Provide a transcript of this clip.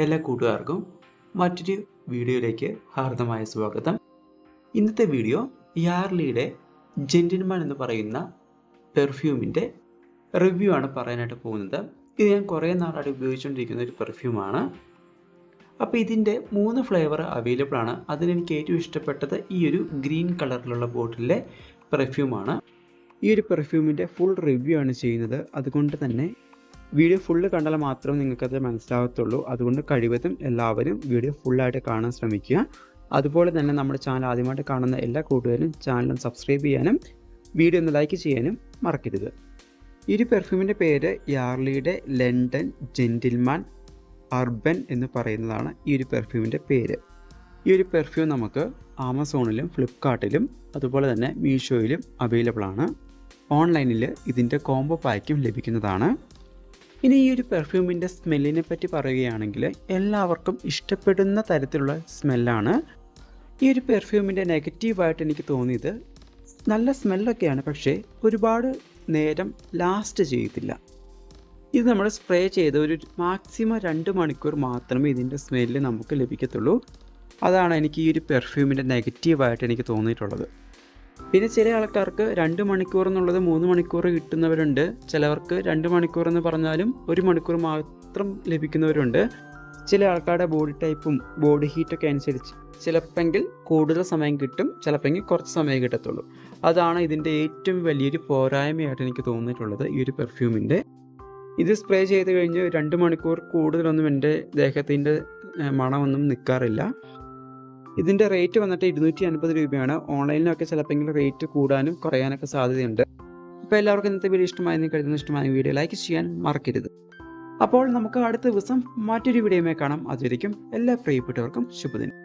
എല്ലാ കൂട്ടുകാർക്കും മറ്റൊരു വീഡിയോയിലേക്ക് ഹാർദമായ സ്വാഗതം. ഇന്നത്തെ വീഡിയോ യാർലിയുടെ ജെന്റിൽമാൻ എന്ന് പറയുന്ന പെർഫ്യൂമിൻ്റെ റിവ്യൂ ആണ് പറയാനായിട്ട് പോകുന്നത്. ഇത് ഞാൻ കുറേ നാളായിട്ട് ഉപയോഗിച്ചുകൊണ്ടിരിക്കുന്ന ഒരു പെർഫ്യൂമാണ്. അപ്പോൾ ഇതിൻ്റെ 3 ഫ്ലേവർ അവൈലബിൾ ആണ്. അതിലെനിക്ക് ഏറ്റവും ഇഷ്ടപ്പെട്ടത് ഈ ഒരു ഗ്രീൻ കളറിലുള്ള ബോട്ടിലെ പെർഫ്യൂമാണ്. ഈ ഒരു പെർഫ്യൂമിൻ്റെ ഫുൾ റിവ്യൂ ആണ് ചെയ്യുന്നത്. അതുകൊണ്ട് തന്നെ വീഡിയോ ഫുള്ള് കണ്ടാൽ മാത്രമേ നിങ്ങൾക്കത് മനസ്സിലാകത്തുള്ളൂ. അതുകൊണ്ട് കഴിവതും എല്ലാവരും വീഡിയോ ഫുള്ളായിട്ട് കാണാൻ ശ്രമിക്കുക. അതുപോലെ തന്നെ നമ്മുടെ ചാനൽ ആദ്യമായിട്ട് കാണുന്ന എല്ലാ കൂട്ടുകാരും ചാനലും സബ്സ്ക്രൈബ് ചെയ്യാനും വീഡിയോ ഒന്ന് ലൈക്ക് ചെയ്യാനും മറക്കരുത്. ഈ ഒരു പെർഫ്യൂമിൻ്റെ പേര് യാർലിയുടെ ലണ്ടൻ ജെന്റിൽമാൻ അർബൻ എന്ന് പറയുന്നതാണ് ഈ ഒരു പെർഫ്യൂമിൻ്റെ പേര്. ഈ ഒരു പെർഫ്യൂം നമുക്ക് ആമസോണിലും ഫ്ലിപ്കാർട്ടിലും അതുപോലെ തന്നെ മീഷോയിലും അവൈലബിൾ ആണ്. ഓൺലൈനിൽ ഇതിൻ്റെ കോംബോ പാക്കും ലഭിക്കുന്നതാണ്. ഇനി ഈ ഒരു പെർഫ്യൂമിൻ്റെ സ്മെല്ലിനെ പറ്റി പറയുകയാണെങ്കിൽ എല്ലാവർക്കും ഇഷ്ടപ്പെടുന്ന തരത്തിലുള്ള സ്മെല്ലാണ്. ഈ ഒരു പെർഫ്യൂമിൻ്റെ നെഗറ്റീവായിട്ട് എനിക്ക് തോന്നിയത് നല്ല സ്മെല്ലൊക്കെയാണ്, പക്ഷേ ഒരുപാട് നേരം ലാസ്റ്റ് ചെയ്യത്തില്ല. ഇത് നമ്മൾ സ്പ്രേ ചെയ്ത് ഒരു മാക്സിമം 2 മണിക്കൂർ മാത്രമേ ഇതിൻ്റെ സ്മെല്ല് നമുക്ക് ലഭിക്കത്തുള്ളൂ. അതാണ് എനിക്ക് ഈ ഒരു പെർഫ്യൂമിൻ്റെ നെഗറ്റീവായിട്ട് എനിക്ക് തോന്നിയിട്ടുള്ളത്. പിന്നെ ചില ആൾക്കാർക്ക് 2 മണിക്കൂർ എന്നുള്ളത് 3 മണിക്കൂർ കിട്ടുന്നവരുണ്ട്. ചിലവർക്ക് 2 മണിക്കൂർ എന്ന് പറഞ്ഞാലും 1 മണിക്കൂർ മാത്രം ലഭിക്കുന്നവരുണ്ട്. ചില ആൾക്കാരുടെ ബോഡി ടൈപ്പും ബോഡി ഹീറ്റൊക്കെ അനുസരിച്ച് ചിലപ്പോൾ കൂടുതൽ സമയം കിട്ടും, ചിലപ്പോൾ കുറച്ച് സമയം കിട്ടത്തുള്ളൂ. അതാണ് ഇതിൻ്റെ ഏറ്റവും വലിയൊരു പോരായ്മയായിട്ട് എനിക്ക് തോന്നിയിട്ടുള്ളത് ഈ ഒരു പെർഫ്യൂമിൻ്റെ. ഇത് സ്പ്രേ ചെയ്ത് കഴിഞ്ഞ് 2 മണിക്കൂർ കൂടുതലൊന്നും എൻ്റെ ദേഹത്തിൻ്റെ മണമൊന്നും നിൽക്കാറില്ല. ഇതിൻ്റെ റേറ്റ് വന്നിട്ട് 250 രൂപയാണ്. ഓൺലൈനിലൊക്കെ ചിലപ്പോൾ റേറ്റ് കൂടാനും കുറയാനൊക്കെ സാധ്യതയുണ്ട്. അപ്പോൾ എല്ലാവർക്കും ഇന്നത്തെ വീഡിയോ ഇഷ്ടമായെന്ന് കരുതുന്ന ഇഷ്ടമായ വീഡിയോ ലൈക്ക് ചെയ്യാൻ മറക്കരുത്. അപ്പോൾ നമുക്ക് അടുത്ത ദിവസം മറ്റൊരു വീഡിയോയുമായി കാണാം. അതുവരെയും എല്ലാ പ്രിയപ്പെട്ടവർക്കും ശുഭദിനം.